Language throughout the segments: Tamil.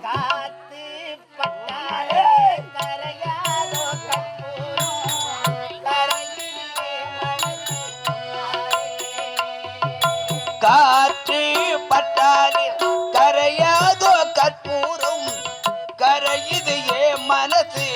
காத்து பட்டாலே கரையாதோ கற்பூரம் கரையிலே காற்று பட்டாலே கரையாதோ கற்பூரம் கரையுது ஏ மனசு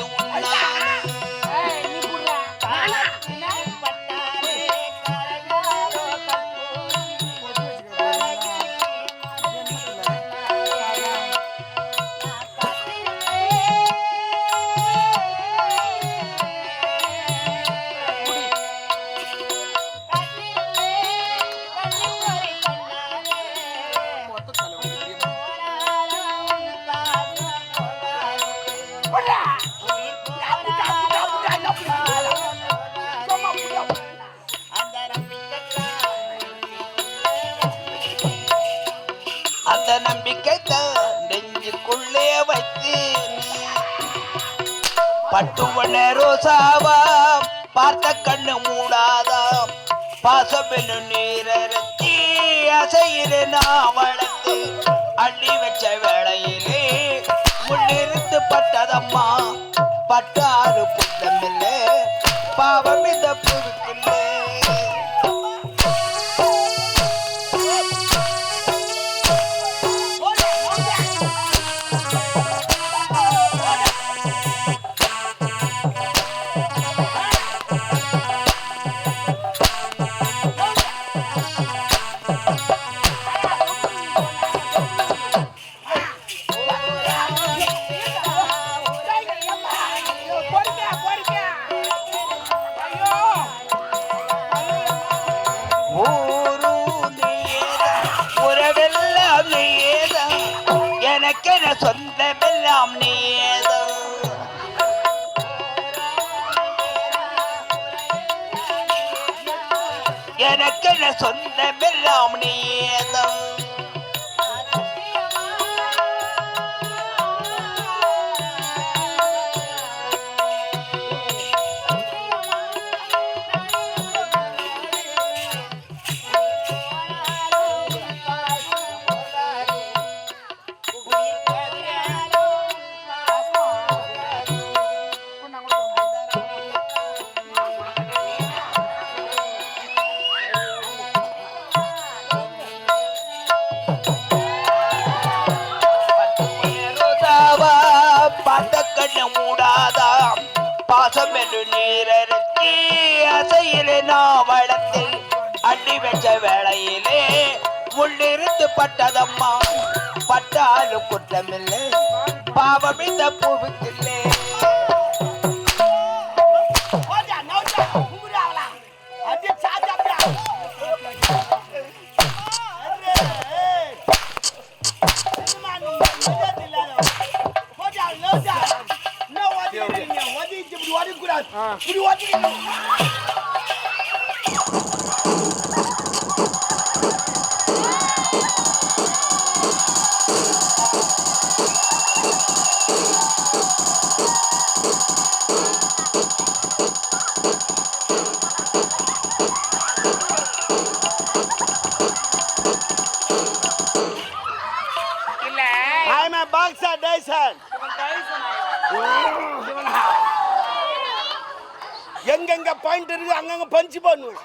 அந்த நம்பிக்கை தான் நெஞ்சுக்குள்ளே வைத்து பட்டுவன ரோசாவா பார்த்த கண்ணு மூடாதா பாசம் என்னும் நீரத்தி அசையிலே நான் வளர்த்து அள்ளி வச்ச வேளையிலே முன்னிருந்து பட்டதம்மா பட்டாறு புத்தமில்லை பாவம் இந்த புதுக்கில்லை எனக்கென சொந்தமெல்லாம் நீதோ எனக்கென சொந்தமெல்லாம் நீதோ மூடாதா பாசம் என்று நீரத்தி அசையிலே நான் வளர்த்து அள்ளி வச்ச வேளையிலே முள்ளிருந்து பட்டதம்மா பட்டாலும் குற்றமில்லை பாவம் இந்த பூவுக்கில்லை I'm a boxer, Dyson. எங்கெங்க பாயிண்ட் இருக்கு அங்கங்க பஞ்ச் பண்ணுவேன்.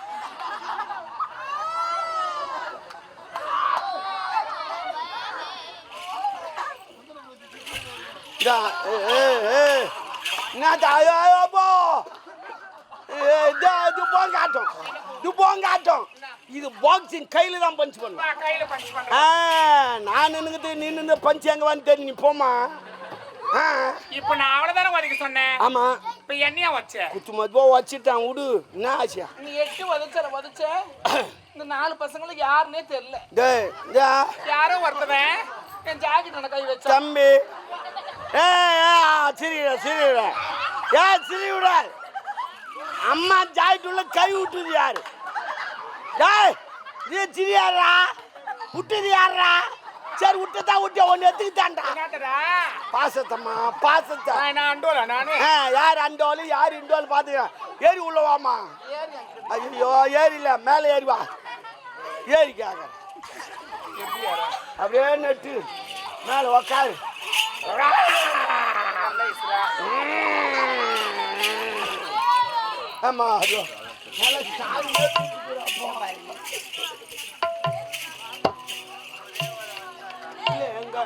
இது பாக்ஸிங் கையில தான் பஞ்ச் பண்ணுவேன். நான் நின்னுக்கிட்டு நின்று பஞ்ச் எங்க வந்து தெரியும் நீ போமா. இப்ப நான் அவ்வளவுதானே வதைக்க சொன்னேன். ஆமா இப்ப என்னையா வச்ச குத்து மதுவா வச்சிட்டான் விடு. என்ன ஆச்சியா நீ 8 வதச்ச இந்த 4 பசங்களுக்கு யாருன்னே தெரியல. யாரோ ஒருத்தவன் என் ஜாக்கெட் கை வச்ச தம்பி சிரிவிட அம்மா ஜாக்கெட் உள்ள கை விட்டுது யாரு? சிரியாரா விட்டுது யாரா? சரி விட்டுதா விட்டு ஒன்னு எடுத்துக்கிட்டான்டா. பாசத்தம்மா பாசத்தை யார் அண்டோலு யார் இண்டோலு பாத்துக்க. ஏறி உள்ளவாமா. ஐயோ ஏறில மேல ஏறிவா. ஏறிக்காக அப்படியே நட்டு மேல உக்காரு. ஆமா அதோ நல்லா சாவி எங்க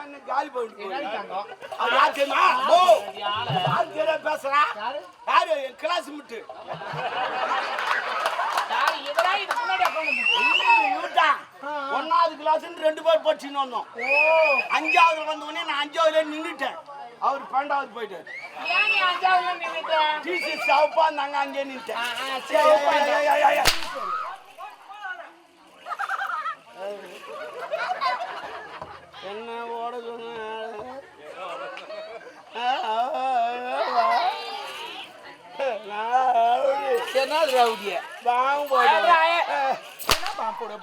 எங்க காலி போயிட்டு பேசுறா யாரு என் கிளாஸ் முட்டு ஒன்னாவது கிளாஸ் 2 பேர் படிச்சுன்னு வந்தோம். 5வது வந்தோடனே நான் 5வதுல நின்றுட்டேன். அவர் 12வது போயிட்டாரு. டிசி சாப்பா நாங்க அங்கே நின்றுட்டேன். என்ன ஓட சொன்ன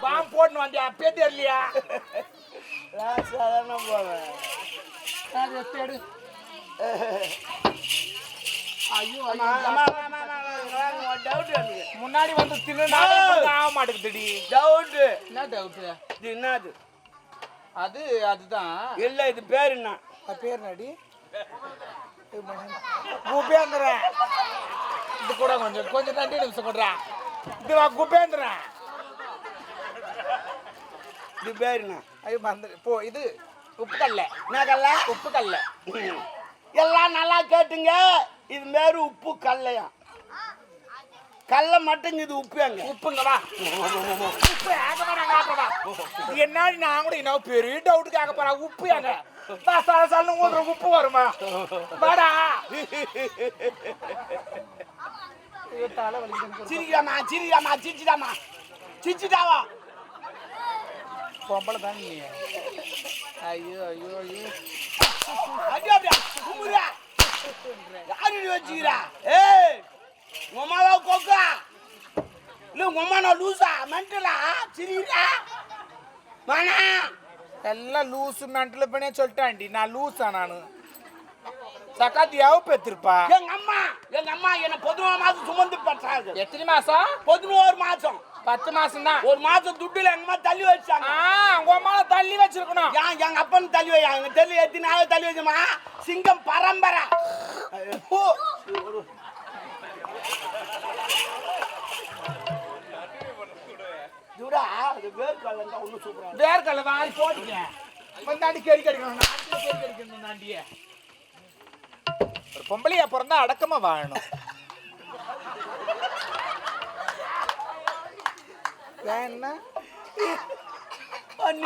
பாம்பு போட்டு வந்தியா பேர் தெரியலையா சாதாரண போவேன். ஐயோ டவுட் முன்னாடி வந்து தின்னு ஆக மாட்டேங்குதுடி. டவுட் என்ன டவுட்? இது என்னது? அதுதான் இல்ல இது பேர் என்ன? பேர் நடி குபேந்திரன். இது கூட கொஞ்சம் 2 நிமிஷம் கொடுறா. இது குபேந்திரன். இது பேர் என்ன? ஐயோ மறந்து போ. இது உப்பு கல்ல. என்ன கல்ல? உப்பு கல்ல. எல்லாம் நல்லா கேட்டுங்க. இது பேரு உப்பு கல்லையா? கல்ல மட்டும் இது உப்பு எங்க? உப்புங்க வா. உப்பு ஆகப்பா. என்னாடி நான் கூட என்ன பெரிய டவுட் கேட்க போறா. உப்பு எங்க? சாலு உப்பு வருமா? வாடா. சிரிக்காமா சிரிக்காமா சிரிச்சிடாமா சிரிச்சிட்டாவா? பொம்பளை தான் நீ. ஐயோ ஐயோ ஐயோ அப்படியா குமுறா யாரு வச்சுக்கிறா? ஏய் உமாவா கோக்கா இல்ல உமானா லூசா மென்டலா சிரிடா வானா எல்லாம் லூசு மென்டல் பண்ணே சொல்லிட்டாண்டி. நான் லூசா நானு சக்காத்தியாவ பெத்திருப்பா. எங்க அம்மா என்ன 11 மாசம் சுமந்து பட்டாங்க. எத்தனை மாசம்? 11 மாசம். 10 மாசம் தான். ஒரு மாசம் துட்டுல எங்க அம்மா தள்ளி வச்சாங்க. உங்க அம்மா தள்ளி வச்சிருக்கணும். எங்க அப்பன் தள்ளி வையா எங்க தள்ளி எத்தி நாவே தள்ளி வச்சுமா சிங்கம் பரம்பரை. ஜூடா அது வேர்க்கல்ல தான் ஒண்ணு சூப்பரா. வேர்க்கல்ல வாங்கி போடுங்க. வந்தாண்டி கேரி கடிக்கணும். நாட்டில கேரி கடிக்கணும் நாண்டியே. ஒரு பொம்பளையா பிறந்தா அடக்கமா வாழணும். என்ன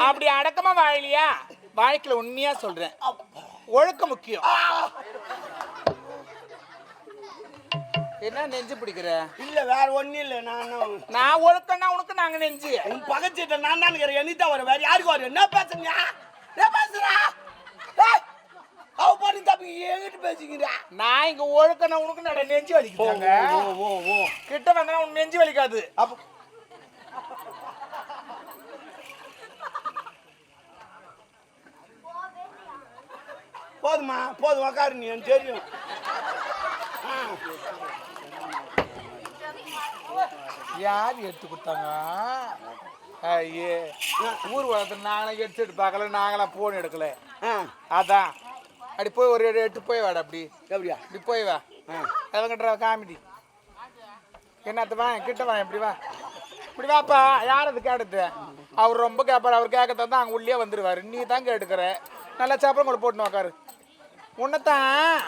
அப்படி அடக்கமா வாழலையா? வாழ்க்கையில உண்மையா சொல்றேன், ஒழுக்கம் முக்கியம். என்ன நெஞ்சு பிடிக்கிற? இல்ல வேற ஒண்ணும் இல்ல. நான் ஒழுக்கம்னா உனக்கு நாங்க நெஞ்சு. உன் பக்கச்சிட்ட நான் தான் இருக்கிறேன். என்னதான் வர வேற யாருக்கு வர? என்ன பேசுறீங்க? என்ன பேசுறா? அவ பண்ணி தப்பி எங்கிட்ட பேசிக்கிறா? நான் இங்க ஒழுக்கம்னா உனக்கு நட நெஞ்சு வலிக்குதாங்க. கிட்ட வந்தா உனக்கு நெஞ்சு வலிக்காது. அப்ப போதுமா போதும் உக்காரு நீ எனக்கு தெரியும். யார் எடுத்து கொடுத்தாங்க? ஐயே ஊர் வளர்த்து நாங்களே எடுத்துட்டு பார்க்கல. நாங்களாம் போன் எடுக்கல. அதான் அப்படி போய் ஒரு எட்டு போய் வாடா. அப்படி எப்படியா இப்படி போய் வா. எவங்கிட்ட காமெடி என்னத்த வா கிட்ட வா. இப்படி வா இப்படி வாப்பா. யார் அது கேட்டது? அவர் ரொம்ப கேட்பார். அவர் கேட்க தான் அங்கே உள்ளே வந்துடுவார். நீ தான் கேட்டுக்கிற. நல்லா சாப்பிட கூட போட்டுன்னு உக்காரு. உன்னத்தான்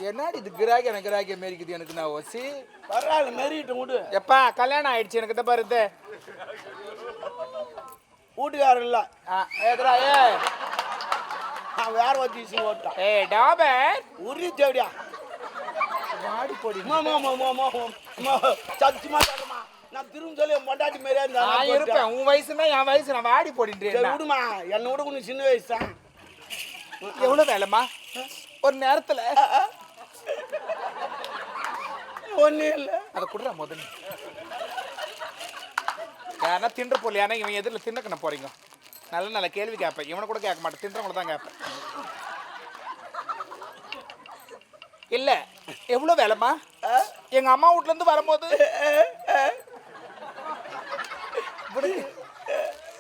என்னடி இது கிராக்கி எனக்கு கிராக்கி மெரிக்குது. எனக்கு நான் ஓசி பரவாயில்ல மெரிட்டு விடு. எப்பா கல்யாணம் ஆயிடுச்சு எனக்கு. தான் பாருது வீட்டுக்காரர் இல்ல. ஏதா ஏ வேற வச்சு ஓட்டான். ஏ டாபர் உரி தேடியா மாடி போடி. சத்தியமா சொல்லுமா நான் திரும்ப சொல்லி மொண்டாட்டி மாரியா இருந்தா இருப்பேன். உன் வயசுனா என் வயசு. நான் வாடி போடின்றேன். விடுமா என்னை விட கொஞ்சம் சின்ன வயசு தான். எவ்வளவு வேலைம்மா ஒரு நேரத்துல? ஒண்ணு இல்ல. அதை கொடுறா முதல்ல. யாரா தின்ற போலியானா இவன் எதிரில் தின்னக்கண்ண போறீங்க. நல்ல நல்ல கேள்வி கேட்பேன். இவனை கூட கேட்க மாட்டேன், தின்றவங்களை தான் கேட்பேன். இல்ல எவ்வளவு வேலைமா? எங்க அம்மா வீட்ல இருந்து வரும்போது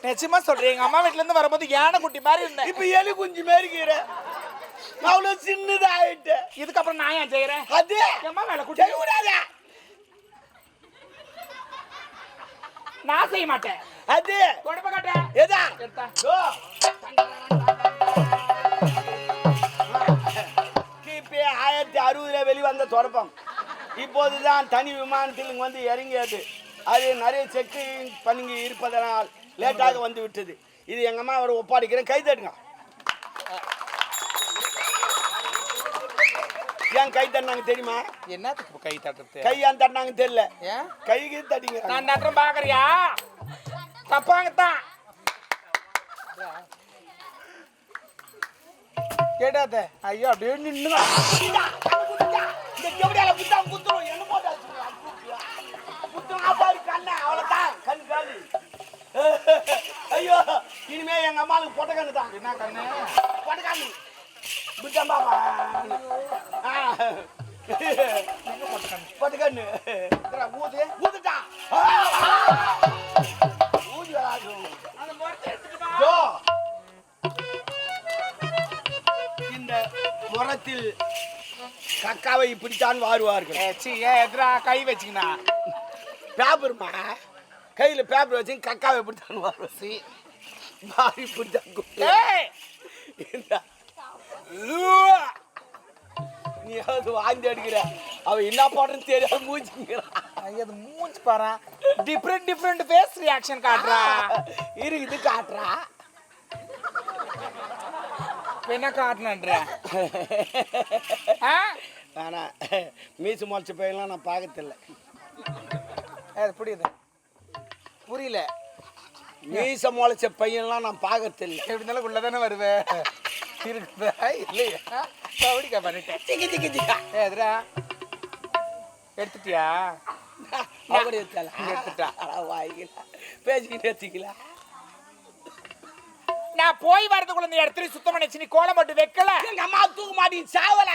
நிச்சயமா சொல்றேன், எங்க அம்மா வீட்ல இருந்து வரும்போது யானை குட்டி மாதிரி இருந்தேன். இப்ப எலி குஞ்சு மாதிரி இருக்கிற, அவ்வளவு சின்னதாயிட்டு. இதுக்கப்புறம் நான் ஏன் செய்யறேன்? அது அம்மா வேலை குட்டி கூடாது, நான் செய்ய மாட்டேன். அது தொடப்ப காட்டேன். எதா கிபி 1060 வெளிவந்த தொடப்பம் இப்போதுதான் தனி விமானத்தில் இங்கு வந்து இறங்கியது. அது நிறைய செக்கிங் பண்ணி இருப்பதனால் லேட்டாக வந்து விட்டது. இது எங்க அம்மா அவரை ஒப்பாடிக்கிறேன், கை தட்டுங்க. ஏன் கை தட்டினாங்க தெரியுமா? என்னத்துக்கு கை தட்டுறது? கை ஏன் தட்டினாங்க தெரியல, ஏன் கைக்கு தட்டிங்க. நான் தட்டுறேன் பாக்குறியா? தப்பாங்கத்தான் கேட்டாத. ஐயோ அப்படியே நின்று ஐயோ இனிமே எங்க அம்மாவுக்கு பொட்ட கண்ணு தான். என்ன கண்ணு? பொட்ட கண்ணு விட்டான் பாப்பா. பொட்ட கண்ணு ஊது ஊதுட்டான். ஊதி இந்த முறத்தில் கக்காவை இப்படித்தான் வாருவார்கள். எதிரா கை வச்சுக்கினா பேப்பருமா, கையில பேப்பர் வச்சு கக்காவை இப்படித்தான் வாருவாசி. மாறி இப்படித்தான் நீ வாந்தி அடிக்கிற, அவ என்ன பாடுறன்னு தெரியாது மூஞ்சிங்கிறான். அது மூஞ்சி பாரு, டிஃப்ரெண்ட் டிஃப்ரெண்ட் ஃபேஸ் ரியாக்ஷன் காட்டுறா. இருக்குது காட்டுறா. என்ன காட்டணுன்ற ஆனா மீசு முளைச்ச பையன்லாம் நான் பார்க்கறதில்ல. அது புரியுது, புரியல. மீச முளைச்ச பையன்லாம் நான் பார்க்கறதில்ல. எப்படி இருந்தாலும் உள்ளதானே வருவேன். இருக்குதா இல்லையா? கபடிக்கா பண்ணிட்டேன். திக்கி திக்கி திக்கா எதுரா எடுத்துட்டியா? அப்படி எடுத்துட்டா வாங்கிக்கலாம், பேசிக்கிட்டு எடுத்துக்கலாம். நான் போய் வரதுக்குள்ள இந்த இடத்துல சுத்தம் பண்ணிச்சு, நீ கோலம் மட்டும் வைக்கல. எங்க அம்மா தூக்க மாட்டி சாவல.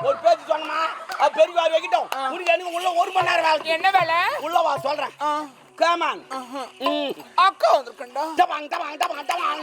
ஒரு பேச்சு சொன்னமா, அது பெரியவார் வைக்கிட்டோம். உனக்கு எனக்கு உள்ள 1 மணி நேரம் வேலை. என்ன வேலை? உள்ள வா சொல்றேன். கமான் அக்கா வந்திருக்கா. டபாங் டபாங் டபாங் டபாங்